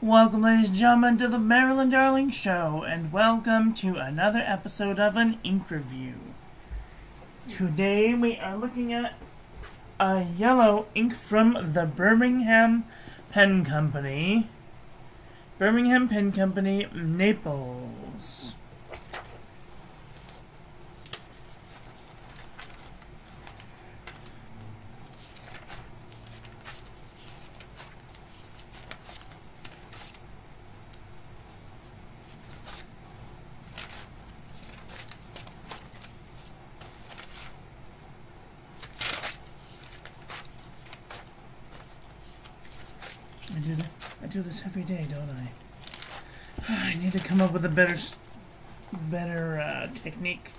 Welcome, ladies and gentlemen, to the Marilyn Darling Show, and welcome to another episode of an ink review. Today we are looking at a yellow ink from the Birmingham Pen Company. Birmingham Pen Company, Naples. I do this every day, don't I? I need to come up with a better technique.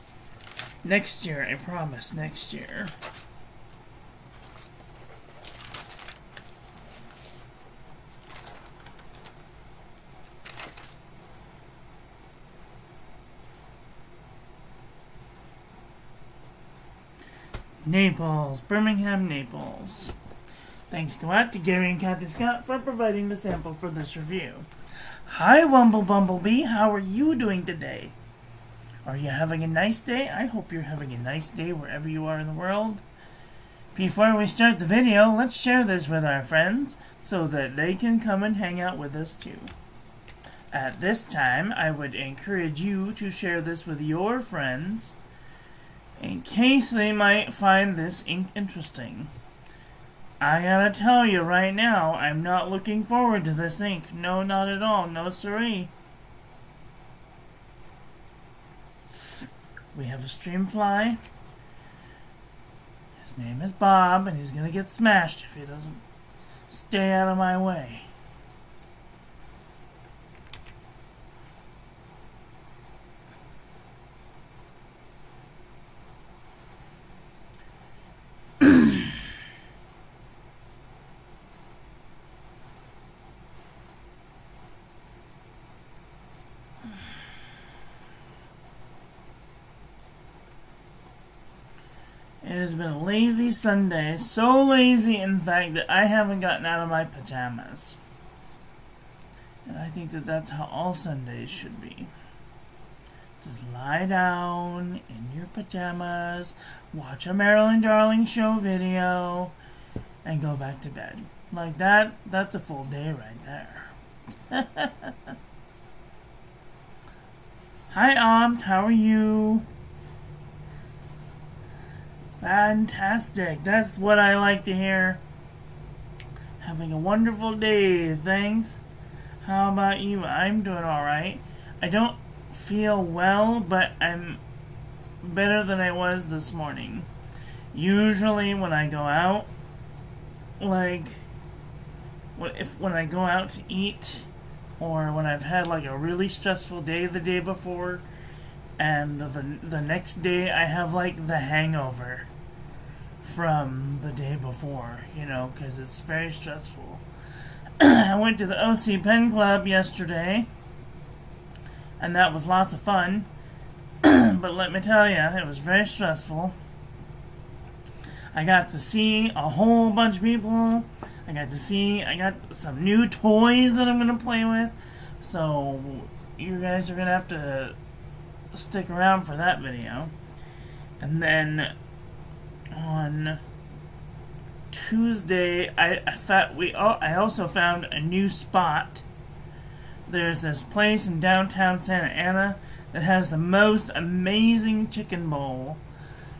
Next year, I promise, next year. Naples, Birmingham, Naples. Thanks go out to Gary and Kathy Scott for providing the sample for this review. Hi, Bumblebee. How are you doing today? Are you having a nice day? I hope you're having a nice day wherever you are in the world. Before we start the video, let's share this with our friends so that they can come and hang out with us too. At this time, I would encourage you to share this with your friends in case they might find this ink interesting. I gotta tell you right now, I'm not looking forward to this ink. No, not at all. No siree. We have a streamfly. His name is Bob, and he's gonna get smashed if he doesn't stay out of my way. It has been a lazy Sunday, so lazy in fact that I haven't gotten out of my pajamas. And I think that that's how all Sundays should be. Just lie down in your pajamas, watch a Marilyn Darling Show video, and go back to bed. Like that's a full day right there. Hi, Oms, how are you? Fantastic. That's what I like to hear. Having a wonderful day, thanks. How about you? I'm doing alright. I don't feel well, but I'm better than I was this morning. Usually when I go out, like, when I go out to eat, or when I've had like a really stressful day the day before, and the next day I have like the hangover from the day before, because it's very stressful. I went to the OC Pen Club yesterday, and that was lots of fun, but let me tell you, it was very stressful. I got to see a whole bunch of people. I got some new toys that I'm going to play with, so you guys are going to have to stick around for that video. And then on Tuesday, I also found a new spot. There's this place in downtown Santa Ana that has the most amazing chicken bowl.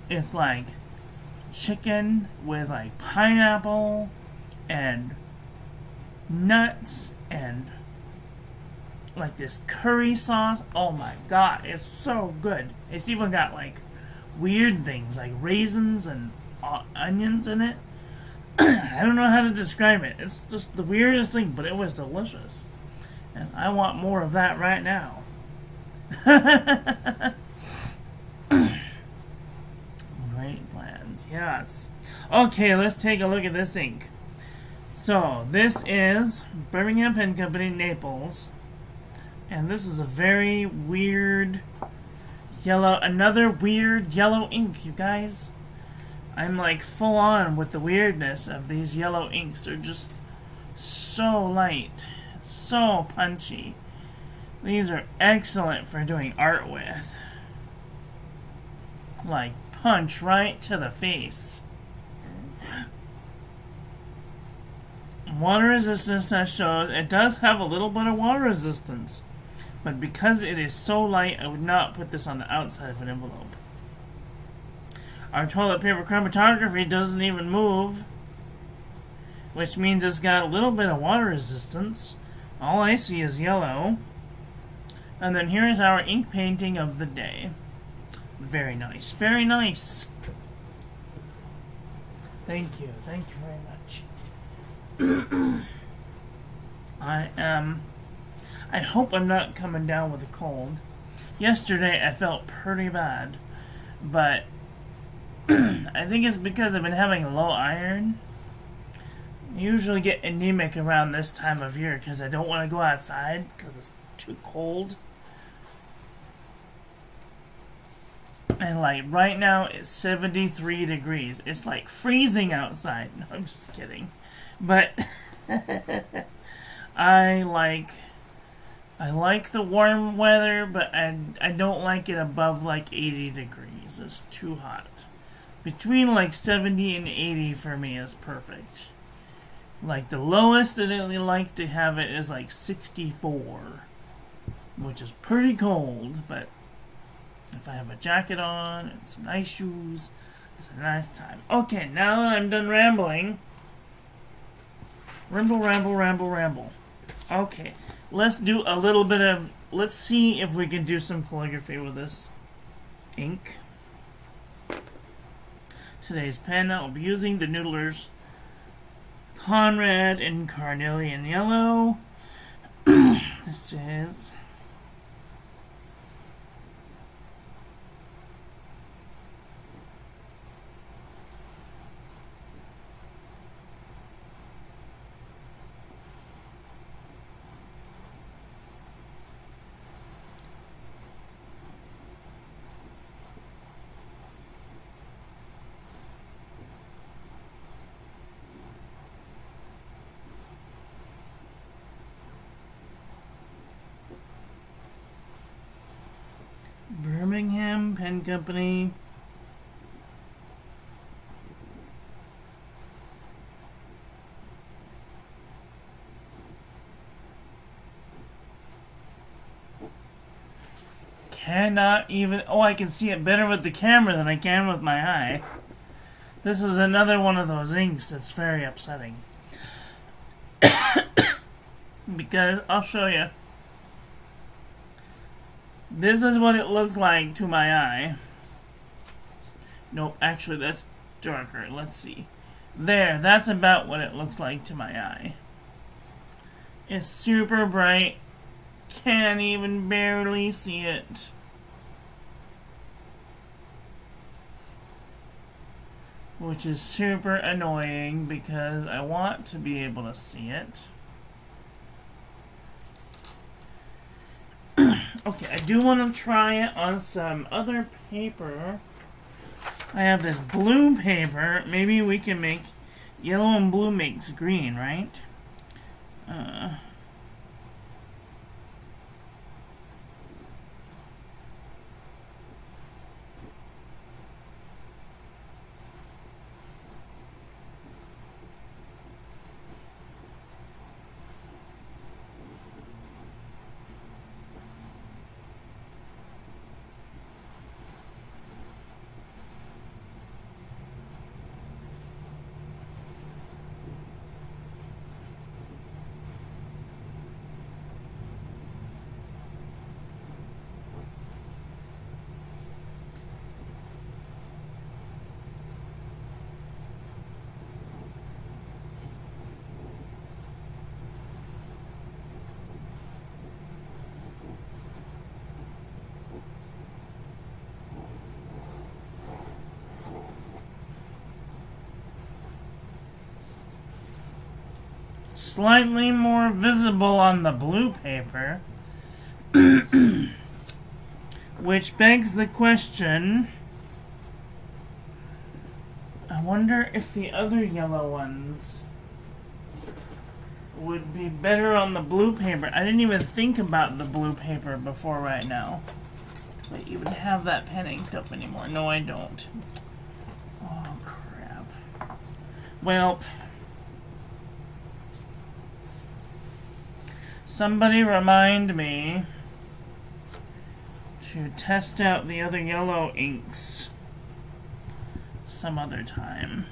It's like chicken with like pineapple and nuts and like this curry sauce. Oh my god, it's so good. It's even got like weird things like raisins and onions in it. I don't know how to describe it. It's just the weirdest thing, but it was delicious. And I want more of that right now. Great plans, yes. Okay, let's take a look at this ink. So, this is Birmingham Pen Company, Naples. And this is a very weird another weird yellow ink, you guys. I'm like full on with the weirdness of these yellow inks. They're just so light. It's So punchy. These are excellent for doing art with. Like, punch right to the face. Water resistance, that shows it does have a little bit of water resistance. But because it is so light, I would not put this on the outside of an envelope. Our toilet paper chromatography doesn't even move, which means it's got a little bit of water resistance. All I see is yellow. And then here's our ink painting of the day. Very nice. Very nice. Thank you. Thank you very much. I hope I'm not coming down with a cold. Yesterday I felt pretty bad, but I think it's because I've been having low iron. I usually get anemic around this time of year because I don't want to go outside because it's too cold. And like right now it's 73 degrees. It's like freezing outside. No, I'm just kidding. But I like the warm weather, but I don't like it above like 80 degrees. It's too hot. Between like 70 and 80 for me is perfect. Like the lowest that I like to have it is like 64, which is pretty cold, but if I have a jacket on and some nice shoes, it's a nice time. Okay, now that I'm done rambling, ramble. Okay, let's do a little bit of, let's see if we can do some calligraphy with this ink. Today's pen, I'll be using the Noodler's Conrad and Carnelian Yellow. This is Birmingham Pen Company. Cannot even... Oh, I can see it better with the camera than I can with my eye. This is another one of those inks that's very upsetting. Because, I'll show you. This is what it looks like to my eye. Nope, actually that's darker. Let's see. There, that's about what it looks like to my eye. It's super bright. Can't even barely see it. Which is super annoying because I want to be able to see it. Okay, I do want to try it on some other paper. I have this blue paper. Maybe we can make yellow and blue makes green, right? Slightly more visible on the blue paper. Which begs the question, I wonder if the other yellow ones would be better on the blue paper. I didn't even think about the blue paper before right now. Do I even have that pen inked up anymore? No, I don't. Oh, crap. Well, somebody remind me to test out the other yellow inks some other time.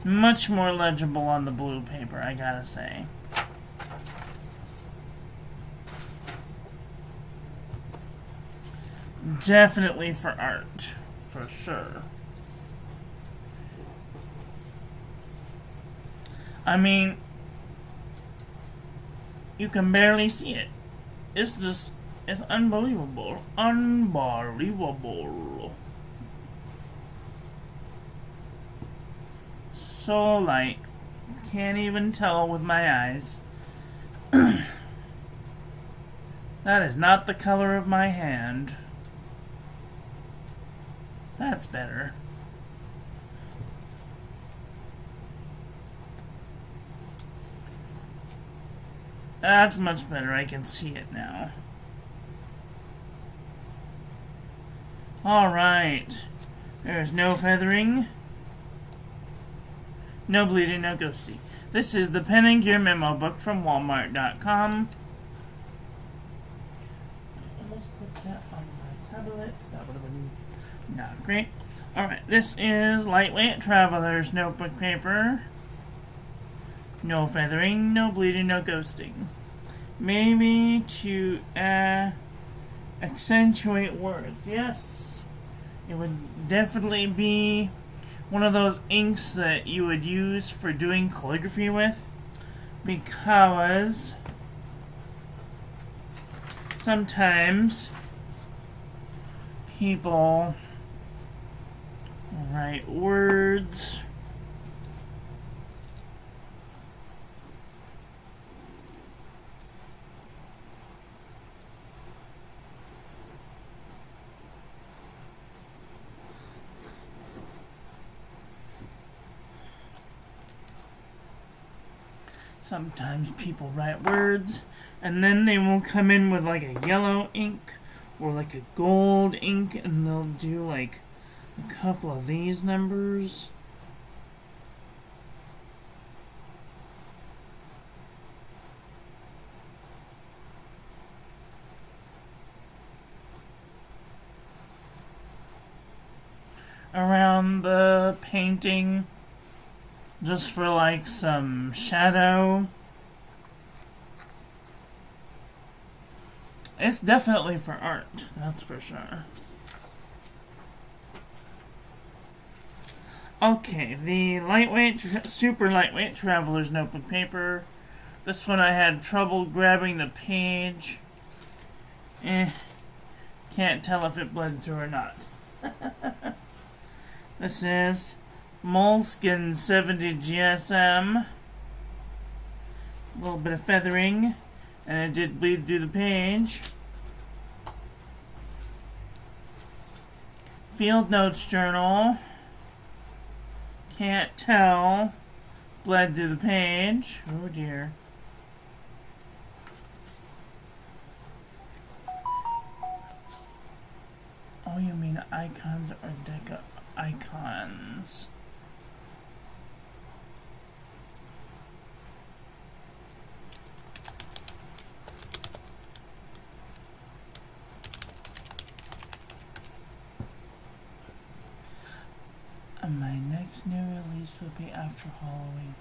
Much more legible on the blue paper, I gotta say. Definitely for art, for sure. I mean, you can barely see it. It's just, it's unbelievable. Unbelievable. So light. Can't even tell with my eyes. That is not the color of my hand. That's better. That's much better. I can see it now. Alright. There's no feathering. No bleeding, no ghosting. This is the Pen and Gear memo book from Walmart.com. I almost put that on my tablet. That would have been not great. Alright, this is lightweight traveler's notebook paper. No feathering, no bleeding, no ghosting. Maybe to accentuate words. Yes, it would definitely be one of those inks that you would use for doing calligraphy with, because sometimes people write words and then they will come in with like a yellow ink or like a gold ink, and they'll do like a couple of these numbers. Around the painting, just for like some shadow. It's definitely for art, that's for sure. Okay, the lightweight, super lightweight traveler's notebook paper. This one I had trouble grabbing the page. Can't tell if it bled through or not. This is Moleskin 70 GSM. A little bit of feathering, and it did bleed through the page. Field Notes Journal. Can't tell. Bled through the page. Oh dear. Oh, you mean icons or deca icons? My next new release will be after Halloween.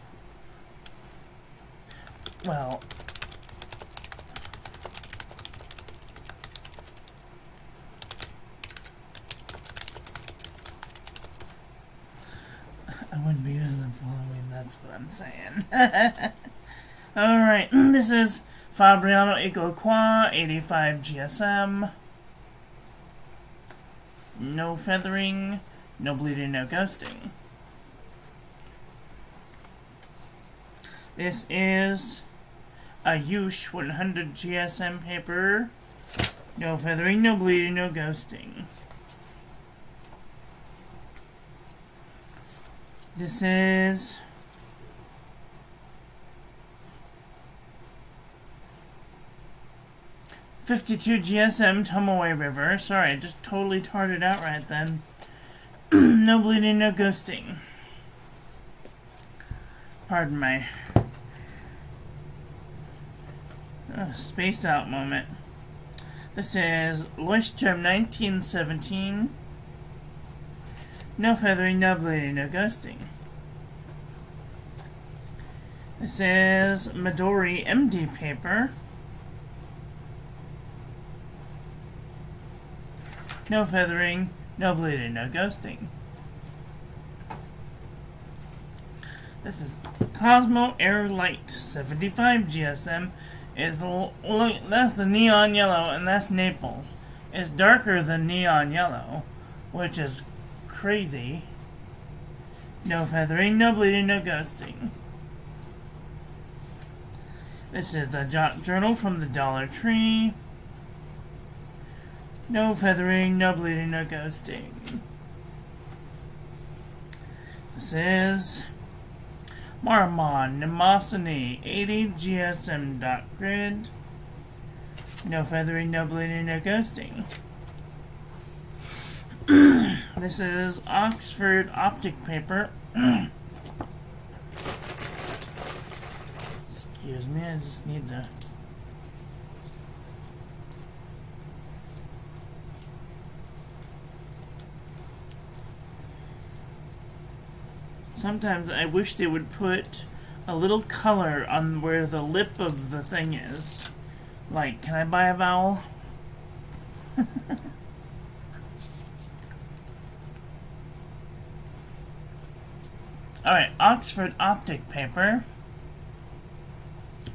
Well, I wouldn't be using them for Halloween, that's what I'm saying. Alright, this is Fabriano Ecoqua 85 GSM. No feathering. No bleeding, no ghosting. This is a Yush 100 GSM paper. No feathering, no bleeding, no ghosting. This is '52 GSM Tomoe River. Sorry, I just totally tarted out right then. No bleeding, no ghosting. Pardon my space out moment. This is Leuchtturm 1917. No feathering, no bleeding, no ghosting. This is Midori MD paper. No feathering, no bleeding, no ghosting. This is Cosmo Air Light 75 GSM. That's the neon yellow, and that's Naples. It's darker than neon yellow, which is crazy. No feathering, no bleeding, no ghosting. This is the Jot Journal from the Dollar Tree. No feathering, no bleeding, no ghosting. This is Marmon Mnemosyne 80 GSM dot grid. No feathering, no bleeding, no ghosting. This is Oxford optic paper. Excuse me, I just need to. Sometimes I wish they would put a little color on where the lip of the thing is. Like, can I buy a vowel? Alright, Oxford optic paper.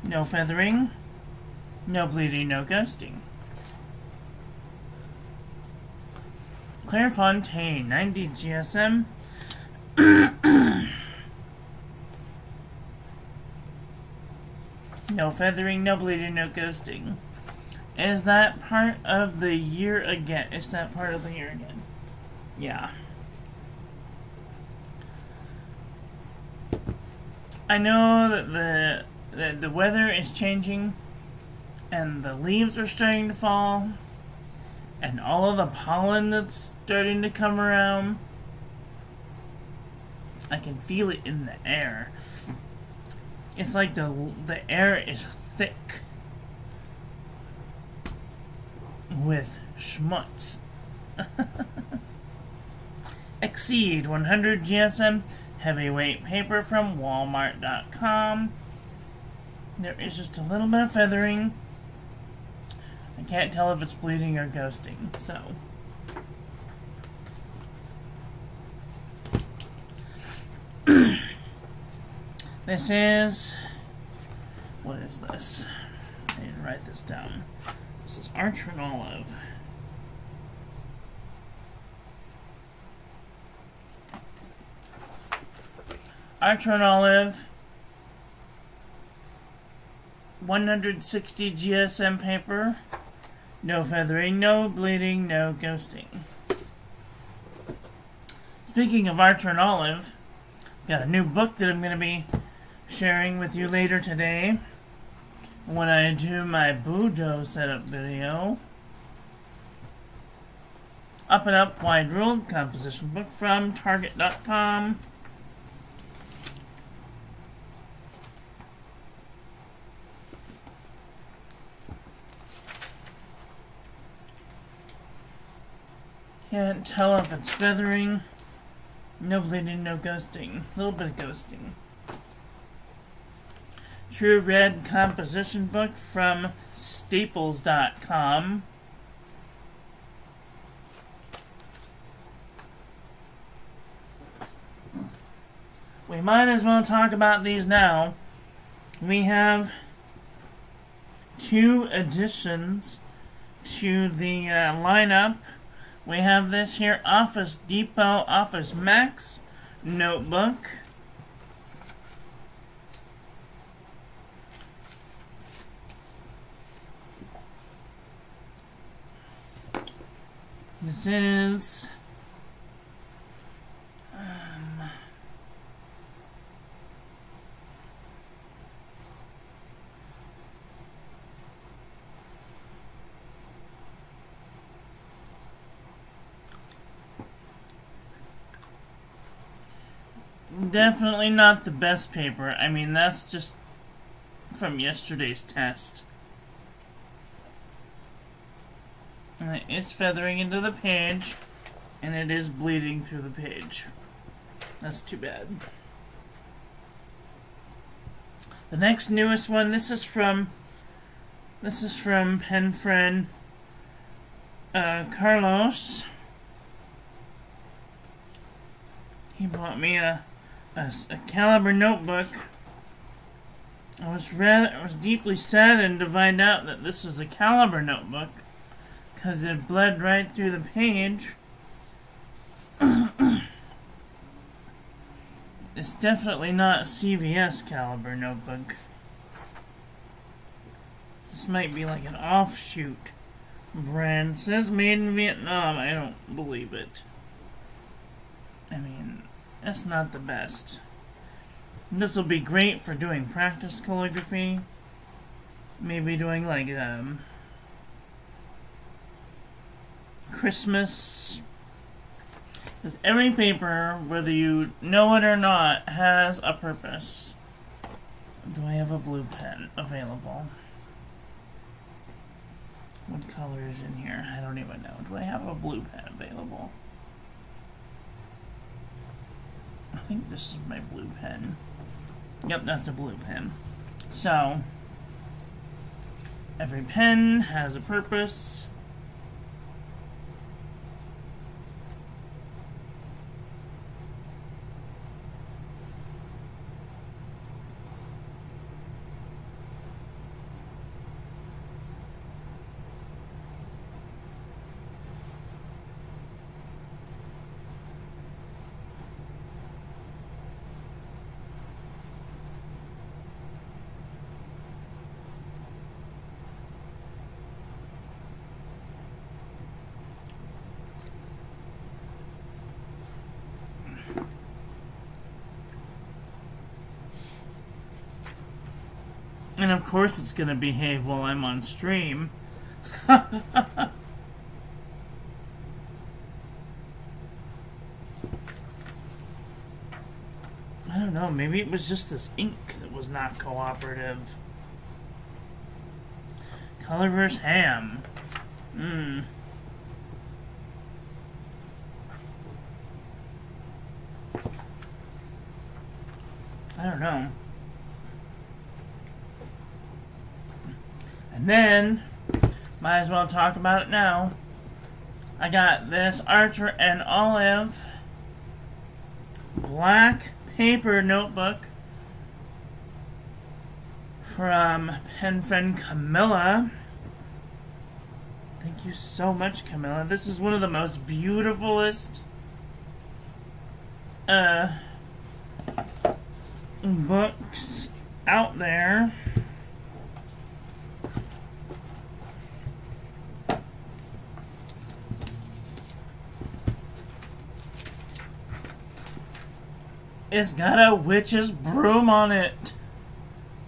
No feathering. No bleeding, no ghosting. Clairefontaine 90 GSM. No feathering, no bleeding, no ghosting. Is that part of the year again? Is that part of the year again? Yeah. I know that the weather is changing and the leaves are starting to fall and all of the pollen that's starting to come around. I can feel it in the air. It's like the air is thick with schmutz. Exceed 100 GSM heavyweight paper from Walmart.com. There is just a little bit of feathering. I can't tell if it's bleeding or ghosting, so. This is, what is this? I need to write this down. This is Archer and Olive. Archer and Olive, 160 GSM paper. No feathering, no bleeding, no ghosting. Speaking of Archer and Olive, got a new book that I'm going to be sharing with you later today when I do my Bujo setup video. Up and Up Wide Ruled composition book from Target.com. Can't tell if it's feathering. No bleeding, no ghosting. A little bit of ghosting. True Red composition book from Staples.com. We might as well talk about these now. We have 2 additions to the lineup. We have this here Office Depot Office Max notebook. This is definitely not the best paper. I mean, that's just from yesterday's test. And it is feathering into the page, and it is bleeding through the page. That's too bad. The next newest one, this is from pen friend Carlos. He bought me a caliber notebook. I was deeply saddened to find out that this was a caliber notebook because it bled right through the page. It's definitely not a CVS caliber notebook. This might be like an offshoot brand. It says made in Vietnam. I don't believe it. I mean, that's not the best. This will be great for doing practice calligraphy. Maybe doing like Christmas. Because every paper, whether you know it or not, has a purpose. Do I have a blue pen available? What color is in here? I don't even know. Do I have a blue pen available? I think this is my blue pen. Yep, that's a blue pen. So, every pen has a purpose. And of course it's going to behave while I'm on stream. I don't know, maybe it was just this ink that was not cooperative. Color versus ham. I don't know. And then, might as well talk about it now. I got this Archer and Olive black paper notebook from pen friend Camilla. Thank you so much, Camilla. This is one of the most beautifulest books out there. It's got a witch's broom on it.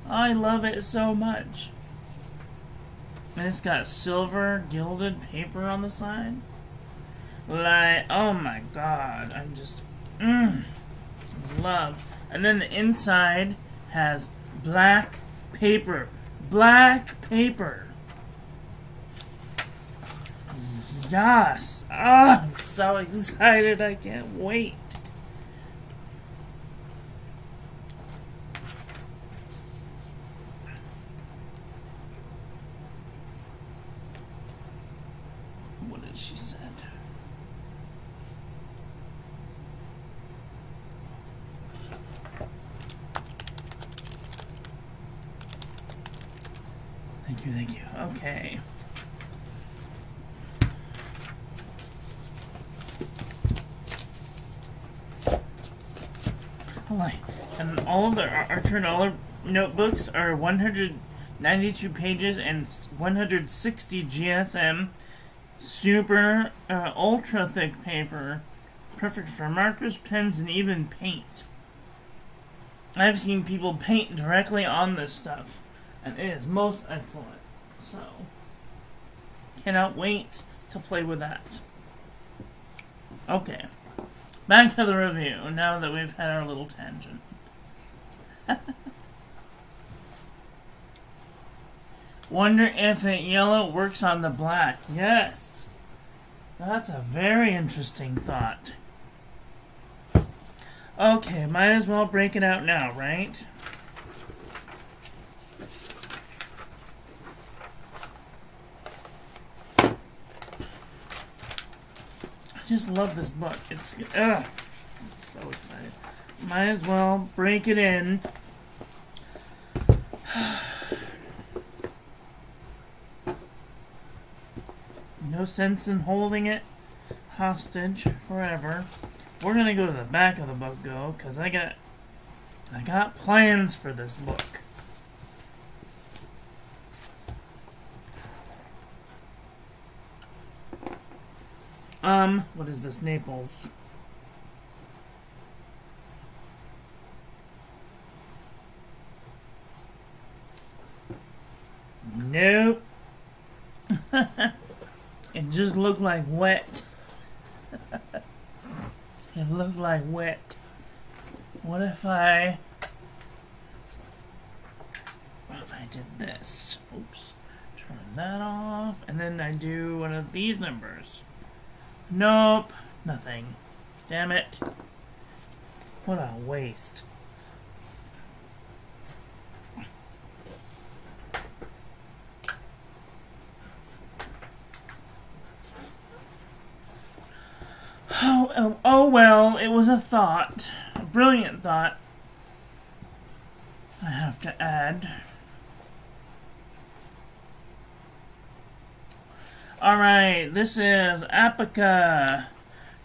I love it so much. And it's got silver gilded paper on the side. Like, oh my god. I'm just, love. And then the inside has black paper. Black paper. Yes. Oh, I'm so excited. I can't wait. What did she said? Thank you, thank you. Okay. And all of the Archer and Olive notebooks are 192 pages and 160 GSM. Super ultra thick paper. Perfect for markers, pens, and even paint. I've seen people paint directly on this stuff. And it is most excellent. So, cannot wait to play with that. Okay. back to the review, now that we've had our little tangent. Wonder if the yellow works on the black. Yes. That's a very interesting thought. Okay, might as well break it out now, right? I just love this book. I'm so excited. Might as well break it in. No sense in holding it hostage forever. We're gonna go to the back of the book, though, because I got plans for this book. What is this? Naples. Nope. It just looked like wet. It looked like wet. What if I did this? Oops. Turn that off. And then I do one of these numbers. Nope. Nothing. Damn it. What a waste. Oh well, it was a thought. A brilliant thought. I have to add. Alright, this is Apica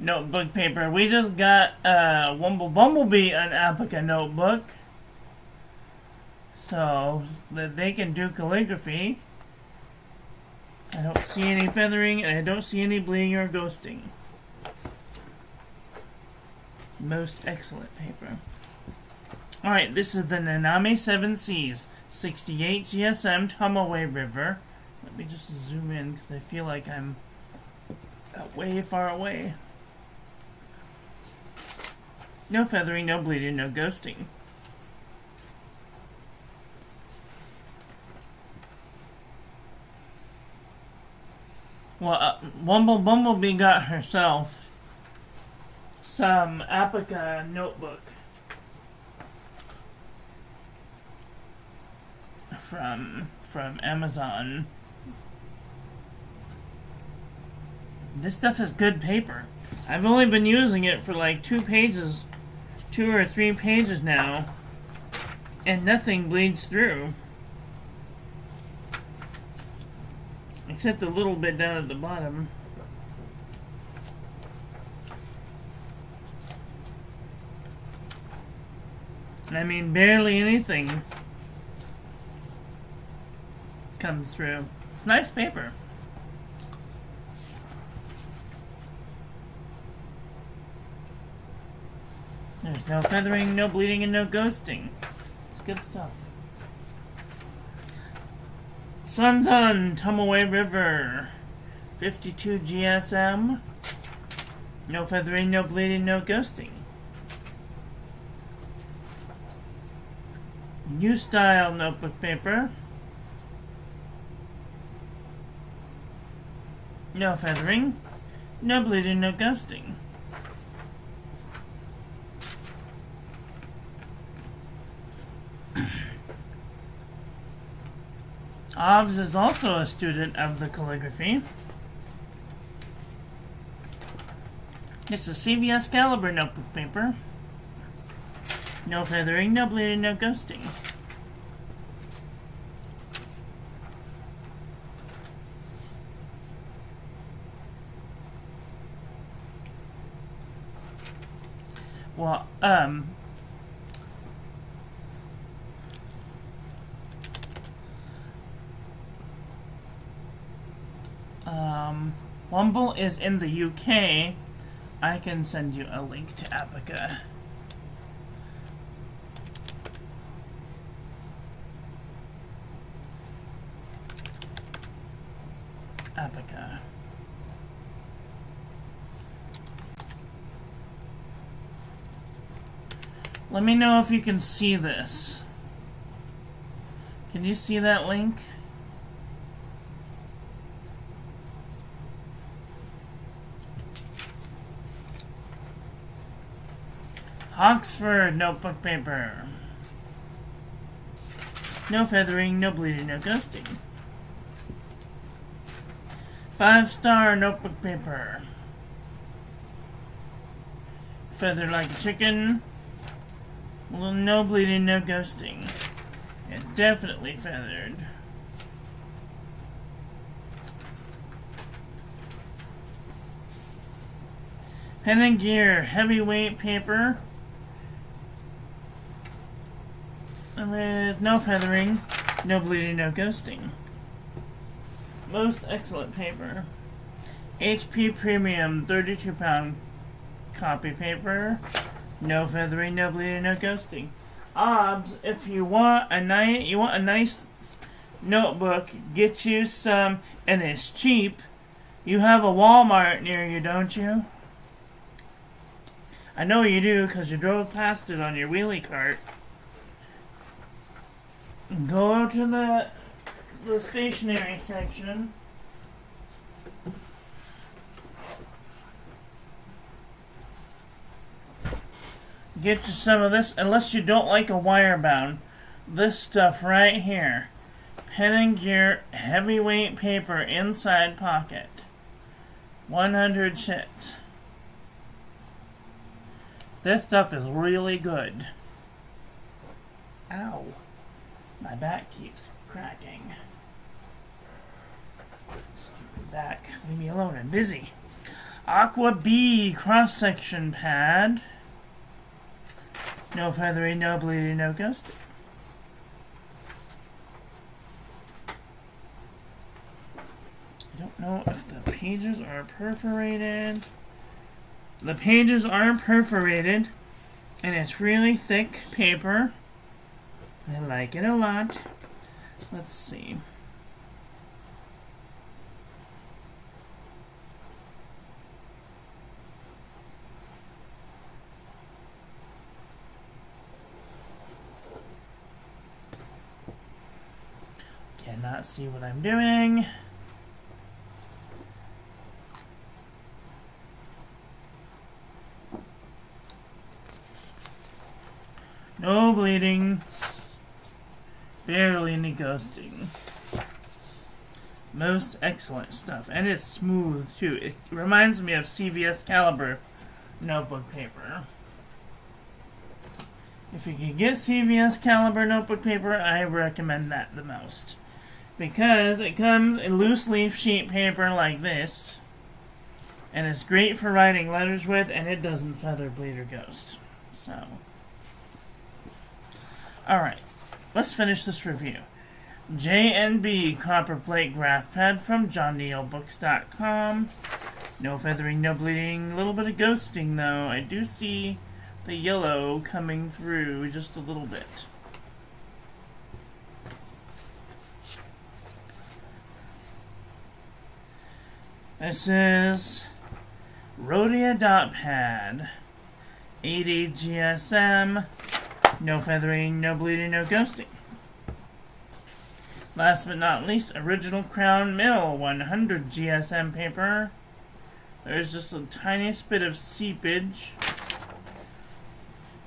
notebook paper. We just got Bumblebee an Apica notebook. So that they can do calligraphy. I don't see any feathering and I don't see any bleeding or ghosting. Most excellent paper. Alright, this is the Naname 7Cs, 68 GSM Tomaway River. Let me just zoom in because I feel like I'm way far away. No feathering, no bleeding, no ghosting. Well, Bumblebee got herself some Apica notebook from Amazon. This stuff is good paper. I've only been using it for like 2 or 3 pages now, and nothing bleeds through. Except a little bit down at the bottom. I mean, barely anything comes through. It's nice paper. There's no feathering, no bleeding, and no ghosting. It's good stuff. Sun Tomaway River, 52 GSM. No feathering, no bleeding, no ghosting. New style notebook paper. No feathering, no bleeding, no ghosting. Obbs is also a student of the calligraphy. It's a CVS caliber notebook paper. No feathering, no bleeding, no ghosting. Well, Wumble is in the UK. I can send you a link to Apica. Apica. Let me know if you can see this. Can you see that link? Oxford notebook paper. No feathering, no bleeding, no ghosting. 5-star notebook paper. Feathered like a chicken. Well, no bleeding, no ghosting. And definitely feathered. Pen and Gear heavyweight paper. With no feathering, no bleeding, no ghosting. Most excellent paper. HP Premium 32-pound copy paper. No feathering, no bleeding, no ghosting. Obs, if you want a nice notebook, get you some, and it's cheap. You have a Walmart near you, don't you? I know you do, because you drove past it on your wheelie cart. Go to the stationery section. Get you some of this, unless you don't like a wire bound. This stuff right here. Pen and Gear heavyweight paper inside pocket. 100 chits. This stuff is really good. Ow. My back keeps cracking. Stupid back. Leave me alone. I'm busy. Aqua B cross-section pad. No feathering, no bleeding, no ghosting. I don't know if the pages are perforated. The pages are perforated, and it's really thick paper. I like it a lot. Let's see. Cannot see what I'm doing. No bleeding. Barely any ghosting. Most excellent stuff. And it's smooth, too. It reminds me of CVS Caliber notebook paper. If you can get CVS Caliber notebook paper, I recommend that the most. Because it comes in loose leaf sheet paper like this. And it's great for writing letters with, and it doesn't feather, bleed, or ghost. So, alright. Let's finish this review. J&B Copper Plate Graph Pad from johnneilbooks.com. No feathering, no bleeding. A little bit of ghosting, though. I do see the yellow coming through just a little bit. This is Rhodia Dot Pad. 80 GSM. No feathering, no bleeding, no ghosting. Last but not least, Original Crown Mill 100 GSM paper. There's just a tiniest bit of seepage.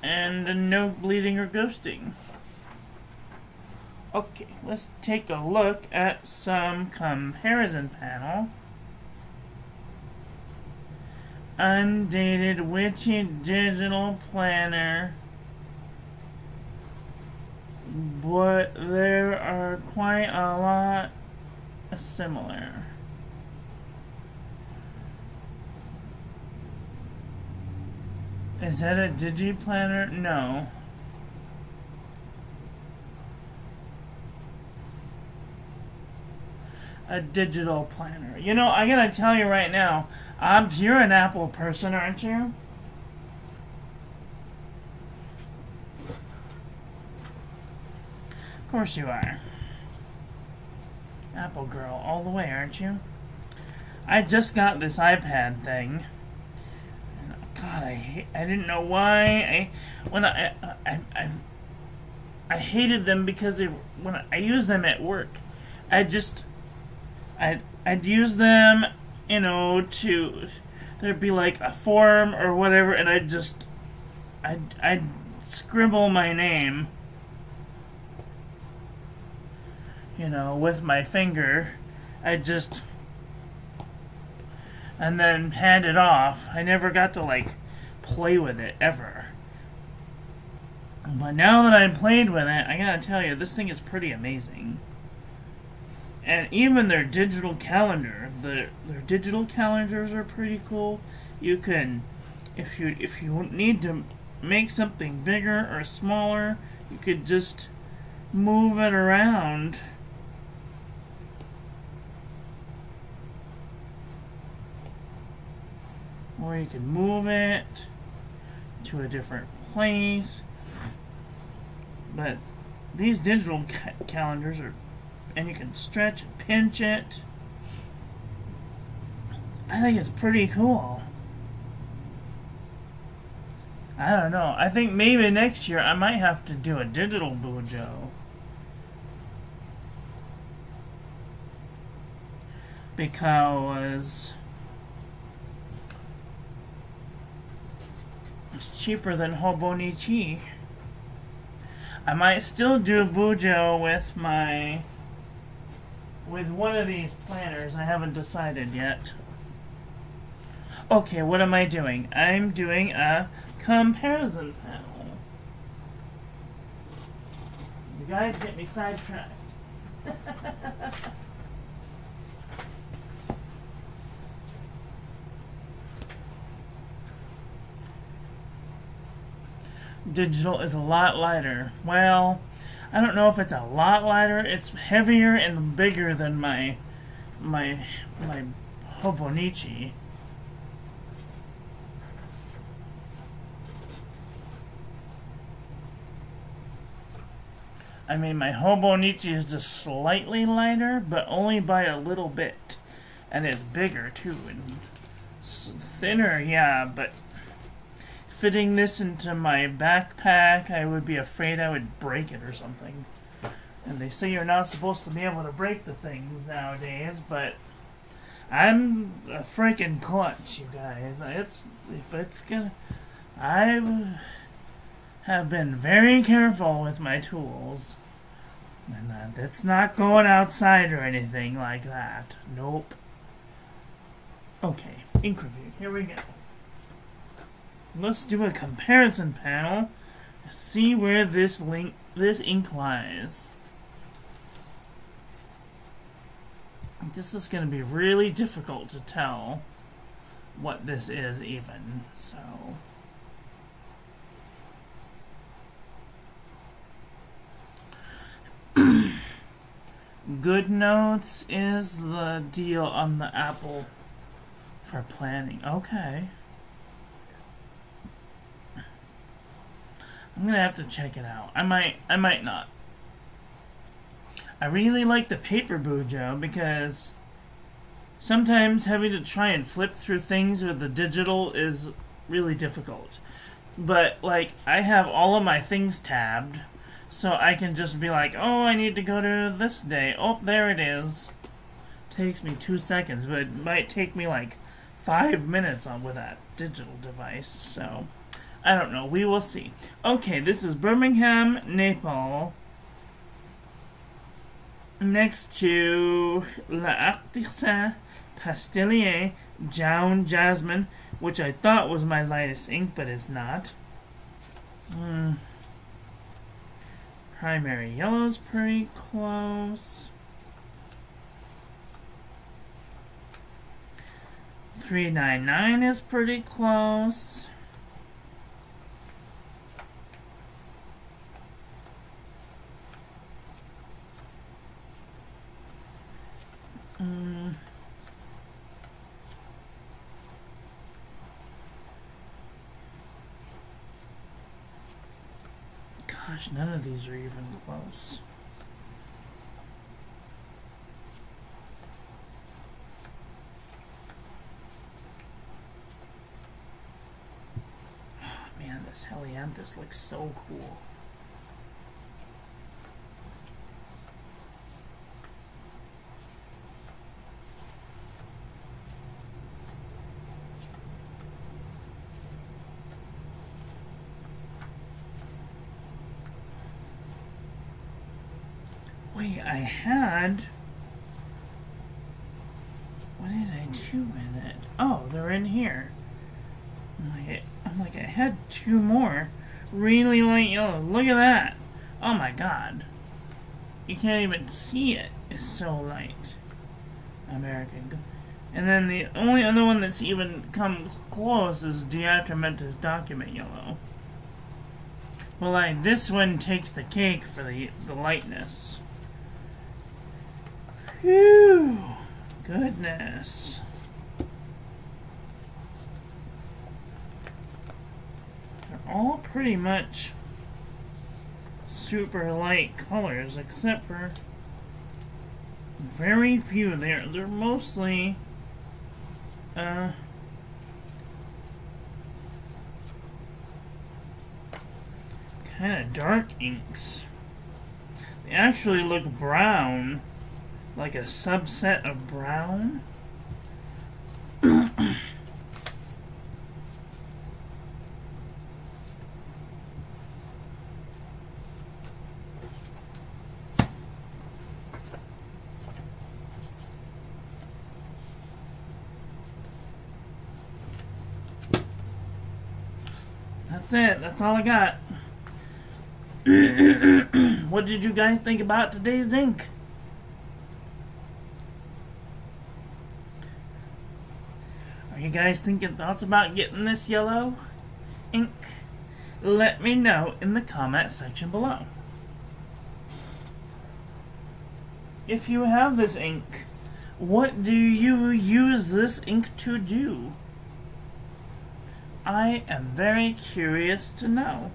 And no bleeding or ghosting. Okay, let's take a look at some comparison panel. Undated Witchy Digital Planner. But there are quite a lot similar. Is that a digi-planner? No. A digital planner. You know, I gotta tell you right now, you're an Apple person, aren't you? Of course you are. Apple girl all the way, aren't you? I just got this iPad thing. And, God, God, I didn't know why I hated them because when I used them at work, I just I'd use them, to there'd be like a form or whatever, and I'd scribble my name, with my finger. I'd just and then hand it off. I never got to play with it ever. But now that I played with it, I gotta tell you, this thing is pretty amazing. And even their digital calendar, their digital calendars are pretty cool. You can, if you need to make something bigger or smaller, you could just move it around. Or you can move it to a different place. But these digital calendars are, and you can stretch and pinch it. I think it's pretty cool. I don't know. I think maybe next year I might have to do a digital bujo. Because it's cheaper than Hobonichi. I might still do a bujo with one of these planners. I haven't decided yet. Okay, what am I doing? I'm doing a comparison panel. You guys get me sidetracked. Digital is a lot lighter. Well, I don't know if it's a lot lighter. It's heavier and bigger than my Hobonichi. I mean, my Hobonichi is just slightly lighter, but only by a little bit. And it's bigger, too, and thinner, yeah, but fitting this into my backpack, I would be afraid I would break it or something. And they say you're not supposed to be able to break the things nowadays, but I'm a freaking clutch, you guys. I have been very careful with my tools. And it's not going outside or anything like that. Nope. Okay, ink review. Here we go. Let's do a comparison panel. See where this ink lies. This is going to be really difficult to tell what this is even. So Good Notes is the deal on the Apple for planning. Okay. I'm gonna have to check it out. I might not. I really like the paper bujo because sometimes having to try and flip through things with the digital is really difficult. But I have all of my things tabbed, so I can just be like, oh, I need to go to this day. Oh, there it is. Takes me 2 seconds, but it might take me 5 minutes with that digital device. So I don't know. We will see. Okay, this is Birmingham, Naples. Next to L'Artisan Pastelier Jaune Jasmine, which I thought was my lightest ink, but it's not. Primary Yellow's pretty close. 399 is pretty close. Gosh, none of these are even close. this helianthus looks so cool. Wait, I had... What did I do with it? Oh, they're in here. I'm like, I had 2 more. Really light yellow. Look at that. Oh my god. You can't even see it. It's so light. American. And then the only other one that's even comes close is Diatramentus document yellow. Well, like, this one takes the cake for the lightness. Phew. Goodness. They're all pretty much super light colors, except for very few. They're mostly kind of dark inks. They actually look brown, like a subset of brown. That's it. That's all I got. What did you guys think about today's ink? Are you guys thinking thoughts about getting this yellow ink? Let me know in the comment section below. If you have this ink, what do you use this ink to do? I am very curious to know.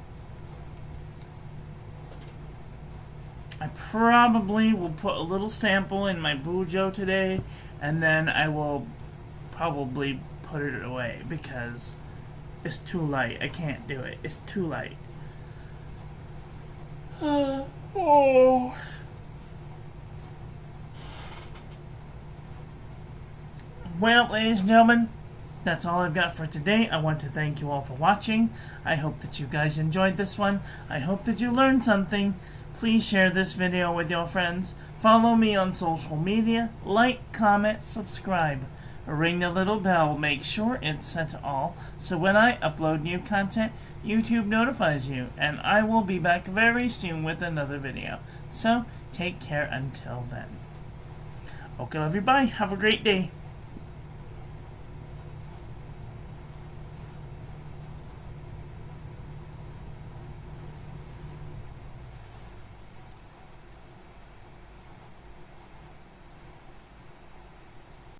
I probably will put a little sample in my Bujo today, and then I will probably put it away because it's too light. I can't do it. It's too light. Oh. Well, ladies and gentlemen, that's all I've got for today. I want to thank you all for watching. I hope that you guys enjoyed this one. I hope that you learned something. Please share this video with your friends. Follow me on social media. Like, comment, subscribe. Ring the little bell. Make sure it's set to all, so when I upload new content, YouTube notifies you. And I will be back very soon with another video. So, take care until then. Okay, love you. Bye. Have a great day.